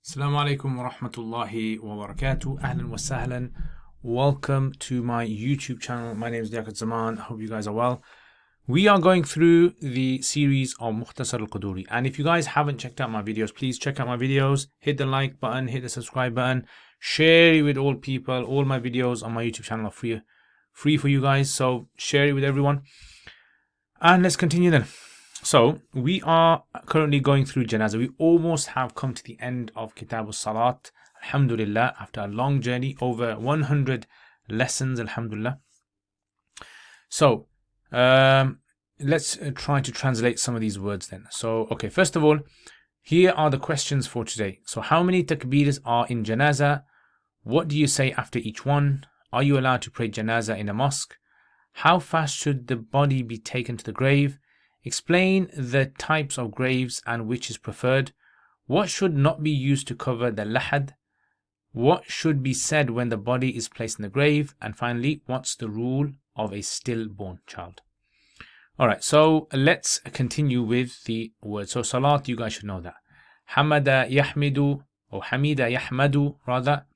Assalamu alaikum wa rahmatullahi wa barakatuh. Ahlan wa sahlan. Welcome to my YouTube channel. My name is Liaquat. I hope you guys are well. We are going through the series of Mukhtasar al-Qudoori. And if you guys haven't checked out my videos, please check out my videos. Hit the like button, hit the subscribe button. Share it with all people. All my videos on my YouTube channel are free for you guys. So share it with everyone. And let's continue then. So we are currently going through Janaza. We almost have come to the end of Kitab al-Salat. Alhamdulillah, after a long journey, over 100 lessons, Alhamdulillah. So let's try to translate some of these words then. So, okay, first of all, here are the questions for today. So how many takbirs are in Janaza? What do you say after each one? Are you allowed to pray Janaza in a mosque? How fast should the body be taken to the grave? Explain the types of graves and which is preferred. What should not be used to cover the lahad? What should be said when the body is placed in the grave? And finally, what's the rule of a stillborn child? Alright, so let's continue with the word. So salat, you guys should know that. Hamada yahmidu, or hamida yahmadu rather.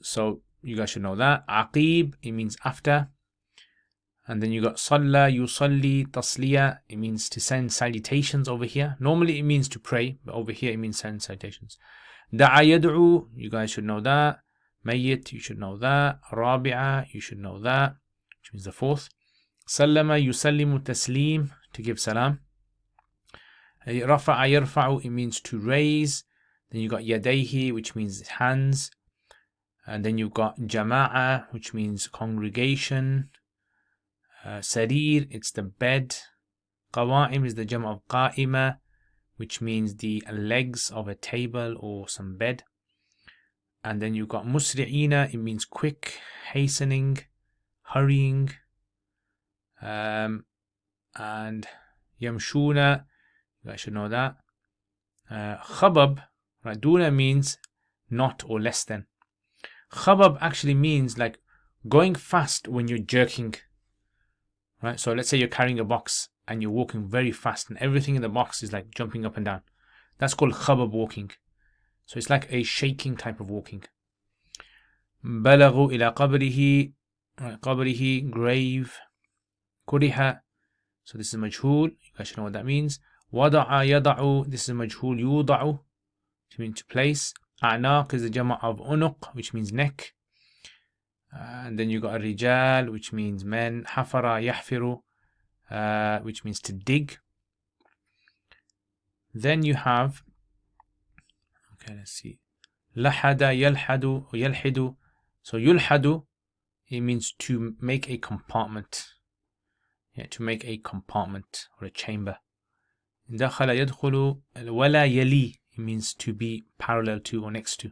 So you guys should know that. Aqib, it means after. And then you got Salla, Yusalli, Tasliya. It means to send salutations over here. Normally it means to pray, but over here it means send salutations. Da'a yad'u, you guys should know that. Mayyit, you should know that. Rabi'a, you should know that, which means the fourth. Sallama, yusallimu taslim, to give salam. Rafa'a yarfa'u, it means to raise. Then you got Yadayhi, which means hands. And then you've got Jama'a, which means congregation. Sarir, it's the bed. Qawa'im is the jam of qa'ima, which means the legs of a table or some bed. And then you've got musri'ina, it means quick, hastening, hurrying. And yamshuna, you guys should know that. Khabab, right, duna means not or less than. Khabab actually means like going fast when you're jerking. Right, so let's say you're carrying a box and you're walking very fast and everything in the box is like jumping up and down. That's called khabab walking. So it's like a shaking type of walking. Balaghu ila qabrihi, qabrihi, grave. Kuriha, so this is majhul. You guys should know what that means. Wada'a yada'u, this is majhul yuda'u, which means to place. A'naq is the jama' of unuq, which means neck. And then you got a rijal, which means men. Hafara yahfiru, which means to dig. Then you have, okay, let's see. Lahada yalhadu or yalhidu. So yulhadu, it means to make a compartment. Yeah, to make a compartment or a chamber. Dakhala yadkhulu wala yali, it means to be parallel to or next to.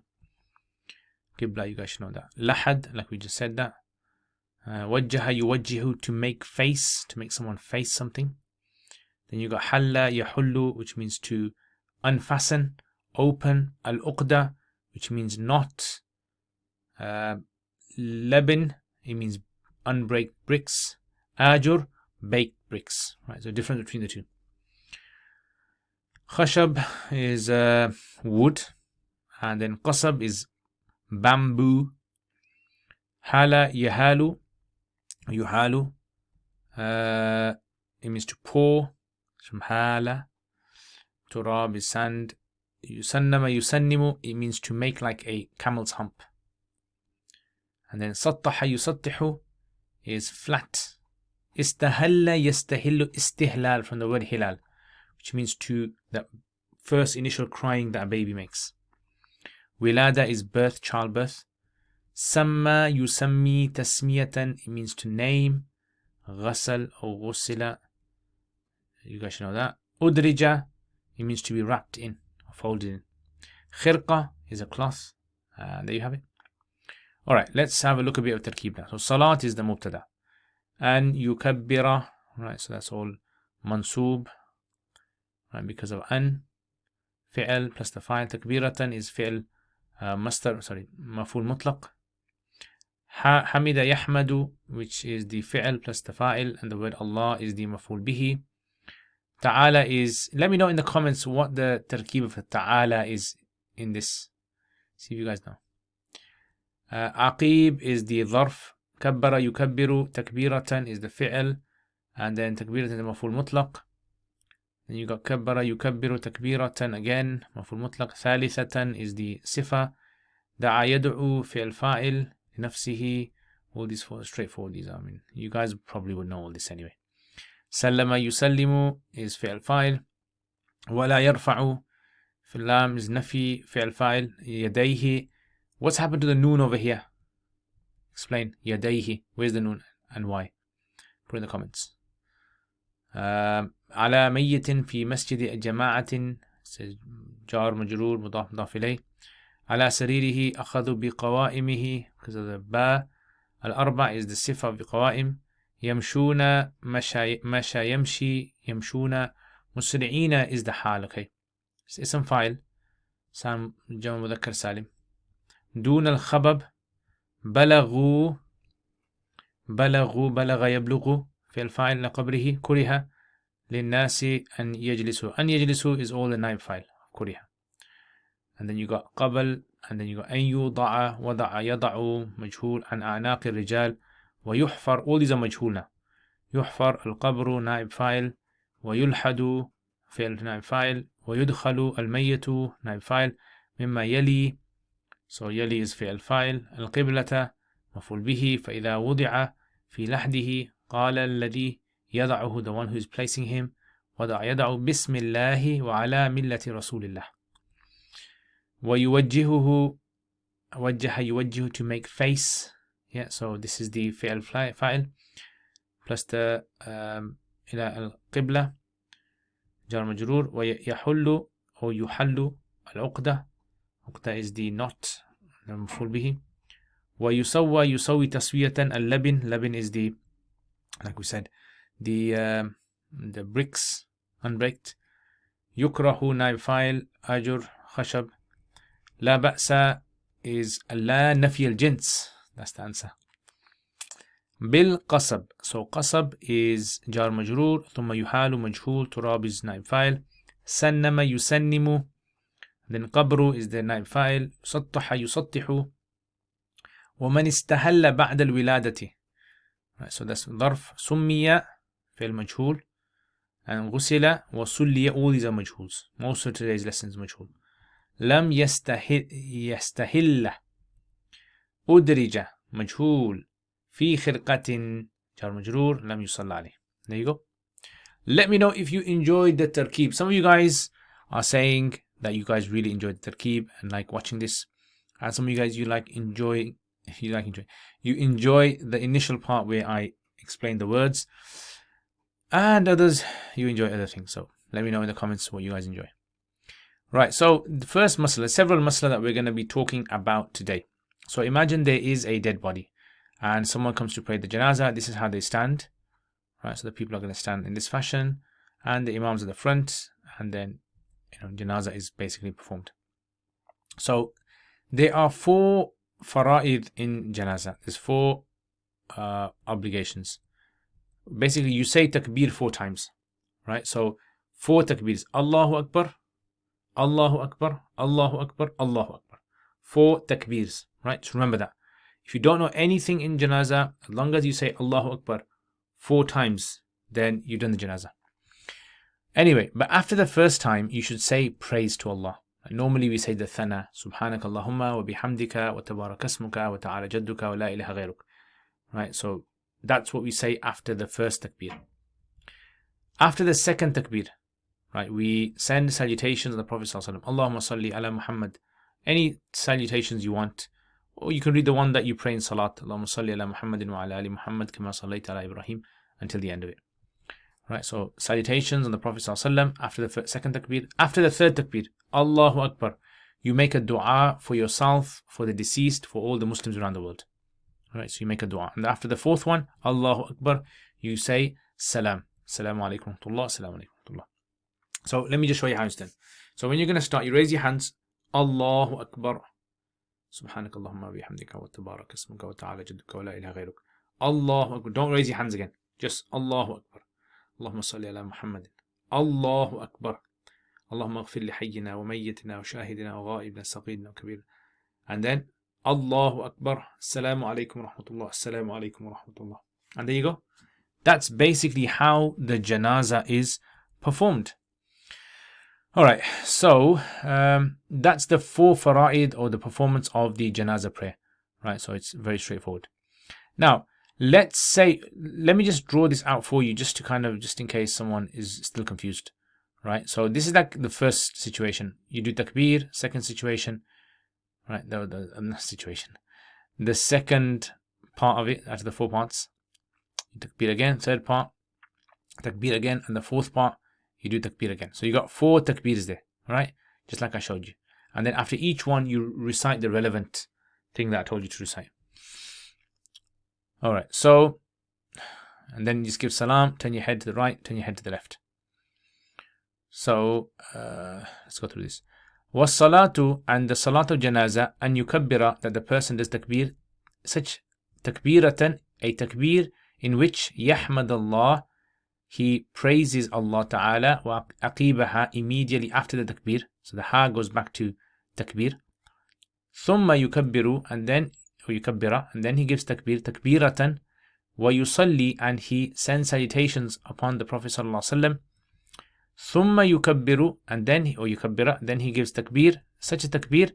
Qibla, you guys should know that. Lahad, like we just said that. Wajjaha yuwajjihu, to make face, to make someone face something. Then you got halla yahullu, which means to unfasten, open. Al-uqda, which means knot. Labin, it means unbreak bricks. Ajur, baked bricks. Right, so difference between the two. Khashab is wood, and then qasab is bamboo. Hala yahalu, yuhalu, it means to pour, from hala. Turab is sand. Yusannama yusannimu, it means to make like a camel's hump. And then sattaha yusattihu is flat. Istahalla yastahillu, istihlal, from the word hilal, which means to the first initial crying that a baby makes. Wilada is birth, childbirth. Samma yusammi tasmiyatan, it means to name. Ghasal or ghusila, you guys should know that. Udrija, it means to be wrapped in or folded in. Khirqa is a cloth. There you have it. Alright, let's have a look a bit of tarkib now. So salat is the mubtada. And yukabbira, right, so that's all mansoob, right, because of an. Fi'l plus the fa'il. Takbiratan is fi'l maf'ul mutlaq. Hamida yahmadu, which is the fi'l plus the fa'il, and the word Allah is the maf'ul bihi. Ta'ala is, let me know in the comments what the tarkib of ta'ala is in this? See if you guys know. Aqib is the dharf. Kabbara yukabbiru. Takbiratan is the fi'l. And then takbiratan is the maf'ul mutlaq. Then you got kabbara yukabbiru takbiratan again. Maf'ul mutlaq. Thalithatan is the sifa. Da'a yad'u fi'l fa'il. Nafsihi. All these four straightforward. These are, I mean, you guys probably would know all this anyway. Sallama yusallimu is fi'l fa'il. Wala yarfa'u. Fi'l lam is nafi fi'l fa'il. Yadayhi. What's happened to the noon over here? Explain. Yadayhi. Where's the noon and why? Put in the comments. على ميت في مسجد جماعة جار مجرور مضاف مضاف إليه. على سريره أخذوا بقوائمه because of the ba. الأربع is the صفة بقوائم. يمشون مشى يمشي يمشون. مسرعين is the حال. Okay. اسم فاعل سام جمع مذكر سالم. دون الخبب بلغوا بلغ يبلغ في الفاعل لقبره. كره للناس أن يجلسوا. أن يجلسوا is all the naib file. كره. And then you got قبل, and then you got أن يوضع وضع يضع مجهول عن أعناق الرجال. ويحفر, all these are مجهول now. يحفر القبر نائب فاعل. ويلحد فعل نائب فاعل. ويدخل الميت نائب فاعل. مما يلي, so يلي is فعل فاعل. القبلة مفعول به. فإذا وضع في لحده قال الذي يضعه, the one who is placing him. وضع يضع بسم الله وعلى ملة رسول الله. ويوجهه وجه يوجه to make face. Yeah, so this is the فعل فاعل plus the إلى القبلة جار مجرور. ويحل أو يحل العقدة. عقدة is the knot المفعول به. ويسوى يسوي تسوية. اللبن, لبن is the, like we said, the bricks unbreaked. يكره نائب فاعل. أجر خشب. لا بأس is لا نفي الجنس. That's the answer. بالقصب, so قصب is جار مجرور. ثم يحال مجهول. تراب is نائب فاعل. سنم يسنم. then قبر is the نائب فاعل. سطح يسطح. ومن استهل بعد الولادة. Right, so that's ظرف. سمي فعل مجهول. And غسل وصلي, all these are مجهوls. Most of today's lessons مجهول. لم يستهل. أدرج مجهول. في خرقة جار مجرور. لم يصلى عليه. There you go. Let me know if you enjoyed the tarkib. Some of you guys are saying that you guys really enjoyed the tarkib and like watching this. And some of you guys you enjoy the initial part where I explain the words. And others, you enjoy other things. So let me know in the comments what you guys enjoy. Right, so the first masala, several masala that we're going to be talking about today. So imagine there is a dead body and someone comes to pray the Janaza. This is how they stand. Right, so the people are going to stand in this fashion and the imams at the front, and then Janaza is basically performed. So there are 4 fara'id in Janaza. There's 4 obligations. Basically, you say takbir 4 times, right? So 4 takbirs. Allahu Akbar, Allahu Akbar, Allahu Akbar, Allahu Akbar. 4 takbirs, right? So remember that. If you don't know anything in Janaza, as long as you say Allahu Akbar 4 times, then you've done the Janaza. Anyway, but after the first time, you should say praise to Allah. Normally we say the thana, Subhanak Allahumma wa bihamdika wa tabarak asmuka wa ta'ala jadduka wa la ilaha ghayruk. Right, so that's what we say after the first takbir. After the second takbir, right, we send salutations of the Prophet ﷺ. Allahumma salli ala Muhammad. Any salutations you want. Or you can read the one that you pray in Salat. Allahumma salli ala Muhammadin wa ala ali Muhammad kama sallaita ala Ibrahim, until the end of it. Right, so salutations on the Prophet ﷺ after the second takbir. After the third takbir, Allahu Akbar. You make a dua for yourself, for the deceased, for all the Muslims around the world. Right, so you make a dua. And after the fourth one, Allahu Akbar, you say salam. Assalamu alaikum wa rahmatullah, assalamu alaikum wa rahmatullah. So let me just show you how it's done. So when you're going to start, you raise your hands. Allahu Akbar. Subhanak Allahumma wa bihamdika wa tabarak asmuka wa ta'ala jadduka wa la ilaha ghayruk. Allahu Akbar. Don't raise your hands again. Just Allahu Akbar. Allahumma salli ala Muhammadin. Allahu Akbar. Allahumma ighfir li hayyina wa mayyitina wa shahidina wa ghaibina saghirina wa kabirina. And then Allahu Akbar, Assalamu alaikum wa rahmatullah, Assalamu alaikum wa rahmatullah. And there you go. That's basically how the Janaza is performed. Alright, so that's the 4 fara'id, or the performance of the Janaza prayer. Right, so it's very straightforward. Now, let me just draw this out for you, just in case someone is still confused. Right, so this is like the first situation. You do takbir. Second situation, right, the second part of it, out of the 4 parts, you takbir again. Third part, takbir again. And the fourth part, you do takbir again. So you got 4 takbirs there, right? Just like I showed you. And then after each one, you recite the relevant thing that I told you to recite. All right, so, and then you just give salam, turn your head to the right, turn your head to the left. So, let's go through this. Was salatu, and the salat of janaza, and yukabbira, that the person does takbir, such takbiratan, a takbir in which yahmad Allah, he praises Allah Ta'ala, wa aqibaha, immediately after the takbir. So the ha goes back to takbir. Thumma yukabbiru, and then, or yukabbira, and then he gives takbir, takbiratan, wa yusalli, and he sends salutations upon the Prophet Sallallahu Alaihi Wasallam. Thumma yukabbiru, and then, or yukabbira, then he gives takbir, such a takbir,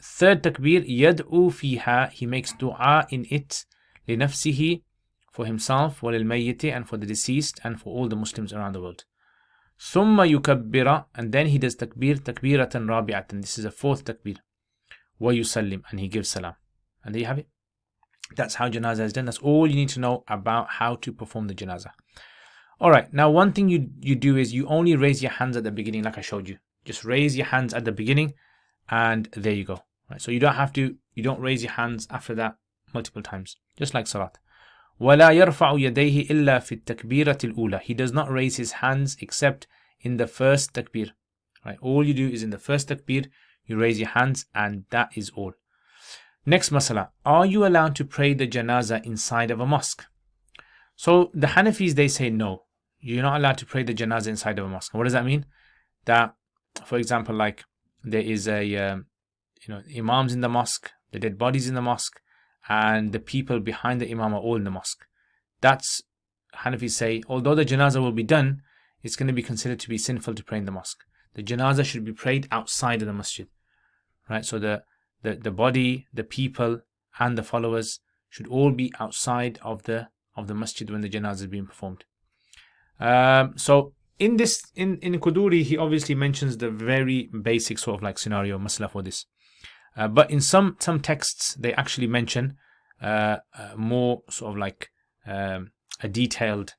third takbir, yad'u fiha, he makes dua in it, li nafsihi, for himself, wa lil mayyiti, and for the deceased, and for all the Muslims around the world. Thumma yukabbira, and then he does takbir, takbiratan rabi'atan, this is a 4th takbir, wa yusallim, and he gives salam. And there you have it. That's how Janaza is done. That's all you need to know about how to perform the Janaza. Alright, now one thing you do is you only raise your hands at the beginning, like I showed you. Just raise your hands at the beginning, and there you go. Right, so you don't raise your hands after that multiple times, just like Salat. وَلَا يَرْفَعُ يَدَيْهِ إِلَّا فِي التَّكْبِيرَةِ الْأُولَى. He does not raise his hands except in the first takbir. Right, all you do is in the first takbir, you raise your hands, and that is all. Next masala, are you allowed to pray the Janaza inside of a mosque? So the Hanafis, they say no. You're not allowed to pray the Janaza inside of a mosque. What does that mean? That, for example, like there is imams in the mosque, the dead bodies in the mosque, and the people behind the imam are all in the mosque. That's, Hanafis say, although the Janaza will be done, it's going to be considered to be sinful to pray in the mosque. The Janaza should be prayed outside of the masjid. Right? So the body, the people, and the followers should all be outside of the masjid when the Janaza is being performed. So in al-Qudoori, he obviously mentions the very basic sort of like scenario, masala for this. But in some texts, they actually mention more sort of like a detailed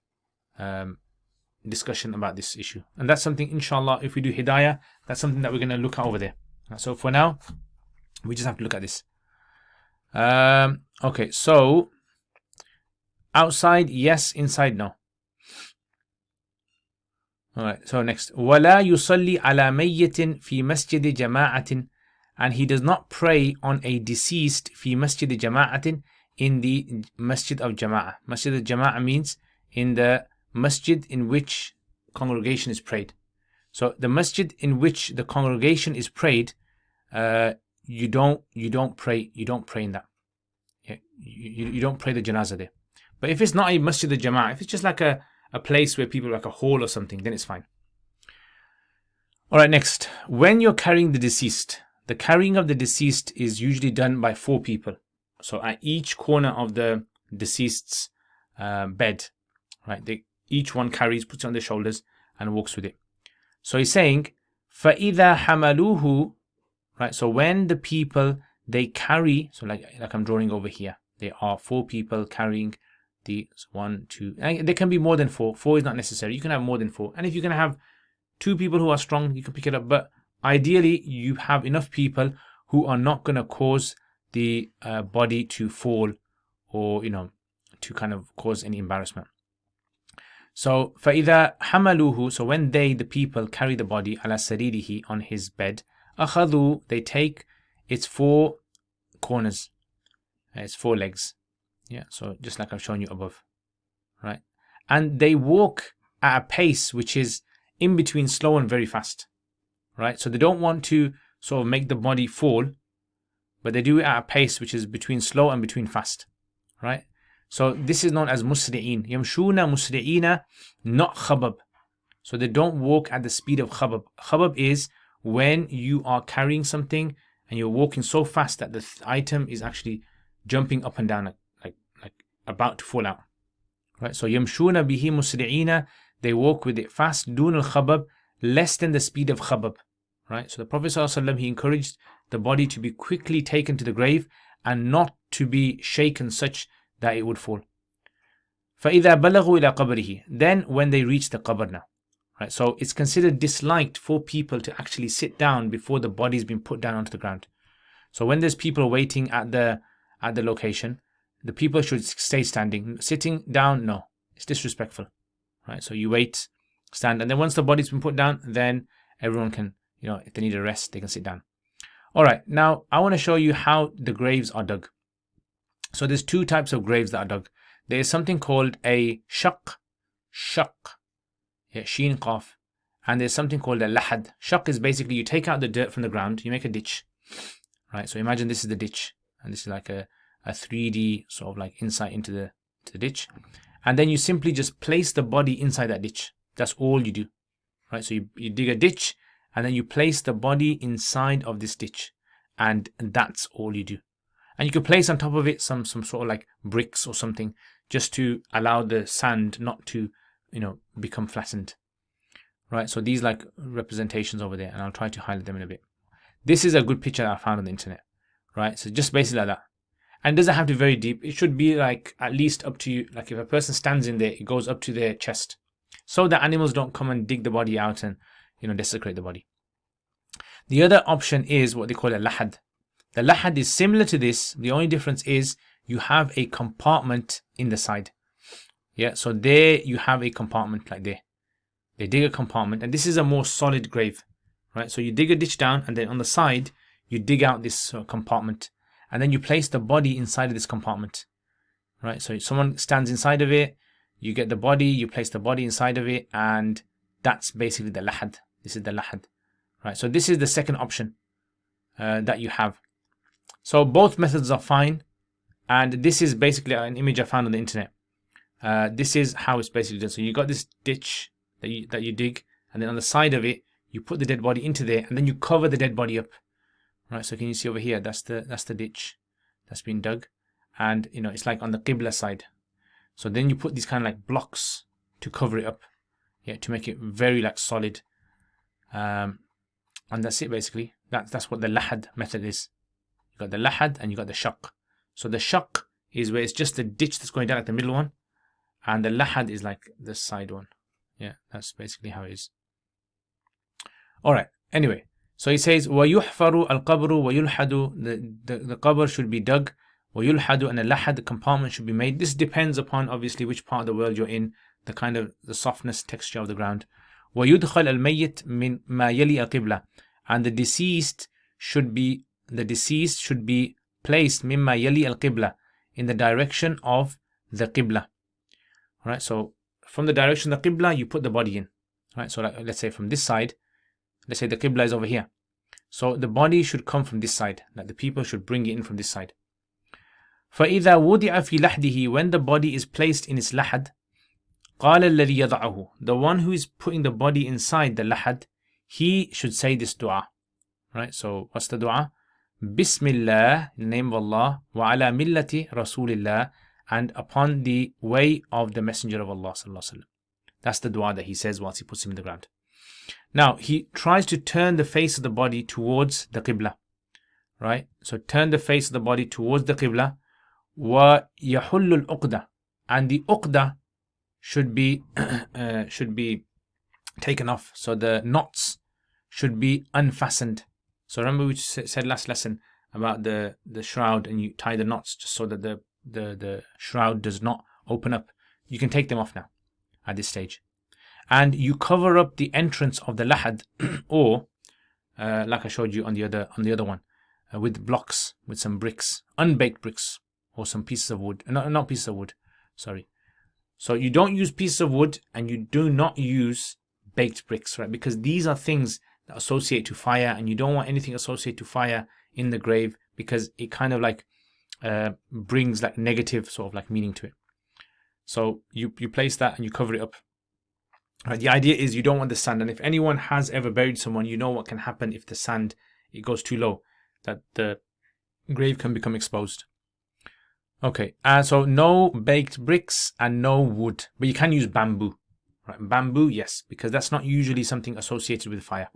discussion about this issue. And that's something, inshallah, if we do Hidayah, that's something that we're going to look at over there. So for now, we just have to look at this. Okay, so outside, yes. Inside, no. Alright, so next. وَلَا يُصَلِّي عَلَى مَيِّتٍ فِي مَسْجِدِ جَمَاعَةٍ. And he does not pray on a deceased فِي مَسْجِدِ جَمَاعَةٍ, in the masjid of Jama'ah. Masjid of Jama'ah means in the masjid in which congregation is prayed. So the masjid in which the congregation is prayed, you don't pray in that. Yeah, you don't pray the Janaza there. But if it's not a masjid of Jama'ah, if it's just like a place where people, like a hall or something, then it's fine. Alright, next. When you're carrying the deceased, the carrying of the deceased is usually done by 4 people. So at each corner of the deceased's bed, right, each one carries, puts it on their shoulders, and walks with it. So he's saying, فَإِذَا حَمَلُوهُ, right, so when the people, they carry, so like I'm drawing over here, there are 4 people carrying the 1, 2, and there can be more than 4. 4 is not necessary. You can have more than 4. And if you can have 2 people who are strong, you can pick it up. But ideally, you have enough people who are not going to cause the body to fall, or, to kind of cause any embarrassment. So, فَإِذَا حَمَلُوهُ, so when the people carry the body, عَلَى سَرِيرِهِ, on his bed, أَخَذُوا, they take its 4 corners, its 4 legs. Yeah, so just like I've shown you above, right? And they walk at a pace which is in between slow and very fast. right? So they don't want to sort of make the body fall, but they do it at a pace which is between slow and between fast, right? So this is known as musri'in. Yamshuna musri'ina, not khabab. So they don't walk at the speed of khabab. Khabab is when you are carrying something and you're walking so fast that the item is actually jumping up and down, like about to fall out, right? So yamshuna bihi musri'ina, they walk with it fast, dun al-khabab, less than the speed of khabab, right? So the Prophet ﷺ, he encouraged the body to be quickly taken to the grave and not to be shaken such that it would fall. فَإِذَا بَلَغُوا إِلَى قَبْرِهِ, then when they reach the qabr now, right? So it's considered disliked for people to actually sit down before the body's been put down onto the ground. So when there's people waiting at the location, the people should stay standing. Sitting down, no, it's disrespectful, right? So you wait, stand, and then once the body's been put down, then everyone can, if they need a rest, they can sit down. All right, now I want to show you how the graves are dug. So there's two types of graves that are dug. There is something called a shaq, sheen qaf, and there's something called a lahad. Shaq is basically you take out the dirt from the ground, you make a ditch, right? So imagine this is the ditch, and this is like a 3D sort of like insight into the ditch, and then you simply just place the body inside that ditch. That's all you do, right? So you dig a ditch, and then you place the body inside of this ditch, and that's all you do. And you could place on top of it some sort of like bricks or something, just to allow the sand not to, become flattened, right? So these like representations over there, and I'll try to highlight them in a bit. This is a good picture that I found on the internet, right? So just basically like that. And it doesn't have to be very deep. It should be like at least up to you. Like if a person stands in there, it goes up to their chest, so that animals don't come and dig the body out and, desecrate the body. The other option is what they call a lahad. The lahad is similar to this. The only difference is you have a compartment in the side. Yeah, so there you have a compartment like there. They dig a compartment, and this is a more solid grave, right? So you dig a ditch down, and then on the side, you dig out this compartment, and then you place the body inside of this compartment, right? So someone stands inside of it, you get the body, you place the body inside of it, and that's basically the lahad. This is the lahad, right? So this is the second option that you have. So both methods are fine, and this is basically an image I found on the internet. This is how it's basically done. So you got this ditch that you dig, and then on the side of it, you put the dead body into there, and then you cover the dead body up. Right, so can you see over here? That's the ditch that's been dug, and it's like on the qibla side. So then you put these kind of like blocks to cover it up, to make it very like solid. And that's it basically. That's what the lahad method is. You got the lahad and you got the shaq. So the shaq is where it's just the ditch that's going down, like the middle one, and the lahad is like the side one. Yeah, that's basically how it is. All right. Anyway. So he says, وَيُحْفَرُ الْقَبْرُ وَيُلْحَدُ, the qabr should be dug, وَيُلْحَدُ, and the lahad, the compartment should be made. This depends upon obviously which part of the world you're in, the kind of the softness, texture of the ground. وَيُدْخَلَ الْمَيِّتْ مِنْ مَا يَلِي الْقِبْلَةِ, and the deceased should be placed مِمَّا يَلِي الْقِبْلَةِ, in the direction of the qibla. Right, so from the direction of the qibla, you put the body in. Right, so like, let's say from this side, let's say the qibla is over here. So the body should come from this side. Like the people should bring it in from this side. فَإِذَا وُضِعَ فِي لَحْدِهِ, when the body is placed in its lahad, قَالَ الَّذِي يَضَعُهُ, the one who is putting the body inside the lahad, he should say this dua. Right, so what's the dua? Bismillah, in the name of Allah, وَعَلَى مِلَّةِ رَسُولِ اللَّهِ, and upon the way of the Messenger of Allah sallallahu alaihi wasallam. That's the dua that he says once he puts him in the ground. Now, he tries to turn the face of the body towards the qibla, right? So turn the face of the body towards the qibla. وَيَحُلُّ الْأُقْدَةِ, and the uqda should be taken off. So the knots should be unfastened. So remember we said last lesson about the shroud, and you tie the knots just so that the shroud does not open up. You can take them off now at this stage. And you cover up the entrance of the lahad, or like I showed you on the other one, with blocks, with some bricks, unbaked bricks, or some pieces of wood. Not pieces of wood, sorry. So you don't use pieces of wood, and you do not use baked bricks, right? Because these are things that associate to fire, and you don't want anything associated to fire in the grave because it kind of like brings like negative sort of like meaning to it. So you place that and you cover it up. Right, the idea is you don't want the sand, and if anyone has ever buried someone, you know what can happen if the sand it goes too low, that the grave can become exposed. Okay, so no baked bricks and no wood, but you can use bamboo. Right, bamboo, yes, because that's not usually something associated with fire.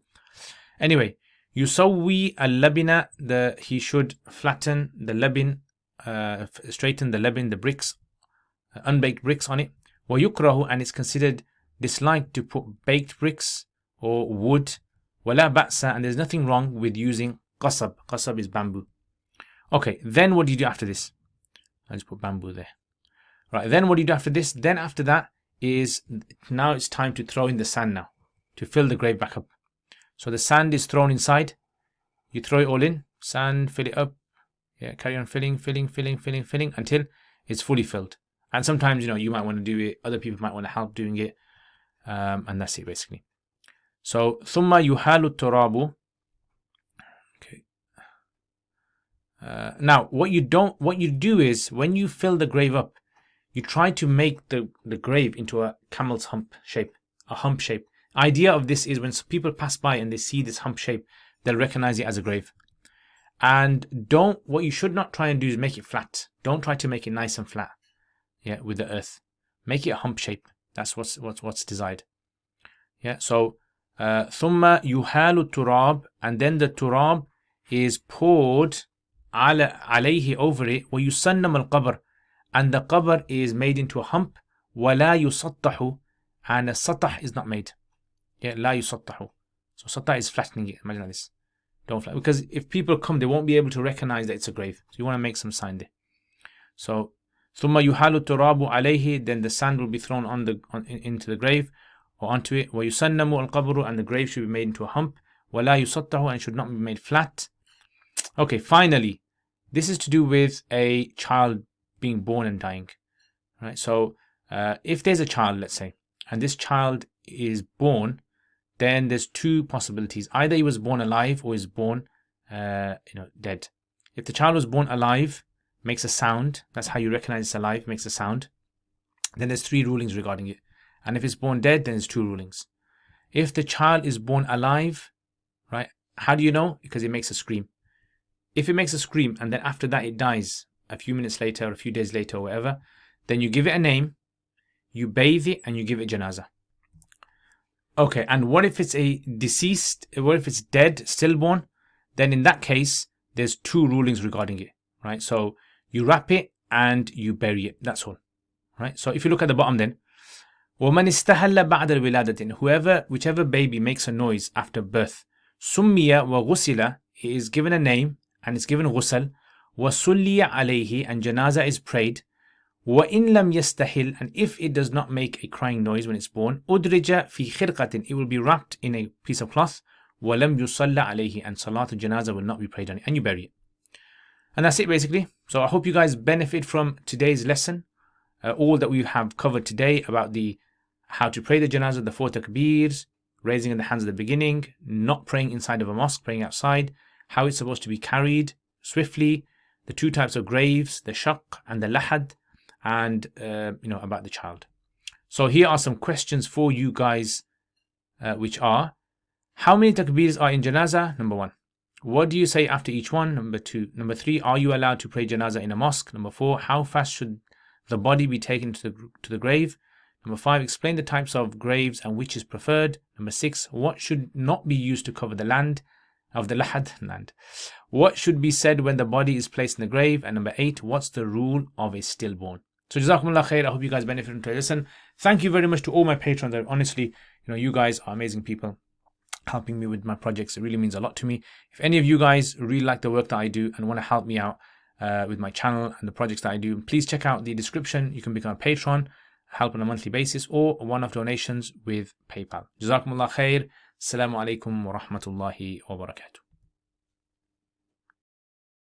Anyway, yusawi al-labina, he should flatten the labin, straighten the labin, the bricks, unbaked bricks on it. Wa yukrahu, and it's considered disliked to put baked bricks or wood. Wala ba'sa, and there's nothing wrong with using qasab. Qasab is bamboo. Okay, then what do you do after this? I'll just put bamboo there. Right, then what do you do after this? Then after that is, now it's time to throw in the sand now, to fill the grave back up. So the sand is thrown inside. You throw it all in, sand, fill it up. Yeah, carry on filling until it's fully filled. And sometimes, you might want to do it, other people might want to help doing it. And that's it basically. So ثم يحال التراب. Okay. Now what you do is, when you fill the grave up, you try to make the grave into a camel's hump shape, a hump shape. Idea of this is when people pass by and they see this hump shape, they'll recognize it as a grave. And what you should not try and do is make it flat. Don't try to make it nice and flat, with the earth. Make it a hump shape. That's what's desired. So ثم يحال التراب, and then the turab is poured عليه, over it. ويسنم القبر, and the qabr is made into a hump. ولا يسطح, and a satah is not made. لا يسطح. So satah is flattening it. Imagine this. Don't flatten, because if people come, they won't be able to recognize that it's a grave. So you want to make some sign there. So ثم يحال التراب عليه, then the sand will be thrown into the grave or onto it. ويسنم القبر, and the grave should be made into a hump. ولا يسطح, and should not be made flat. Okay, finally, this is to do with a child being born and dying. Right. So if there's a child, let's say, and this child is born, then there's two possibilities. Either he was born alive or is born dead. If the child was born alive, makes a sound, that's how you recognize it's alive, makes a sound, then there's 3 rulings regarding it. And if it's born dead, then there's 2 rulings. If the child is born alive, right, how do you know? Because it makes a scream. If it makes a scream and then after that it dies a few minutes later or a few days later or whatever, then you give it a name, you bathe it, and you give it janaza. Okay, and what if it's a deceased, what if it's dead, stillborn? Then in that case, there's 2 rulings regarding it, right? So you wrap it and you bury it, that's all, right? So if you look at the bottom then, وَمَنِ اسْتَهَلَّ بَعْدَ الْوِلَادَةِ, whichever baby makes a noise after birth, سُمِّيَ وَغُسِلَ, he is given a name and is given ghusl, وَسُلِّيَ عَلَيْهِ, and janaza is prayed, وَإِن لَمْ يَسْتَحِلْ, and if it does not make a crying noise when it's born, أُدْرِجَ فِي خِرْقَةٍ, it will be wrapped in a piece of cloth, وَلَمْ يُصَلَّ عَلَيْهِ, and salatul janaza will not be prayed on it, and you bury it. And that's it basically. So I hope you guys benefit from today's lesson, all that we have covered today about how to pray the janaza, the 4 takbeers, raising the hands at the beginning, not praying inside of a mosque, praying outside, how it's supposed to be carried swiftly, the 2 types of graves, the shaq and the lahad, and about the child. So here are some questions for you guys, which are: how many takbeers are in janaza? Number 1. What do you say after each one? Number 2. Number 3, are you allowed to pray janaza in a mosque? Number 4, how fast should the body be taken to the grave? Number 5, explain the types of graves and which is preferred. Number 6, what should not be used to cover the land of the lahad land? What should be said when the body is placed in the grave? And number 8, what's the rule of a stillborn? So jazakumullah khair. I hope you guys benefit from today's lesson. Thank you very much to all my patrons. Honestly, you guys are amazing people, helping me with my projects. It really means a lot to me. If any of you guys really like the work that I do and want to help me out with my channel and the projects that I do, please check out the description. You can become a patron, help on a monthly basis, or one-off donations with PayPal. Jazakumullah khair. Assalamu alaikum wa rahmatullahi wa barakatuh.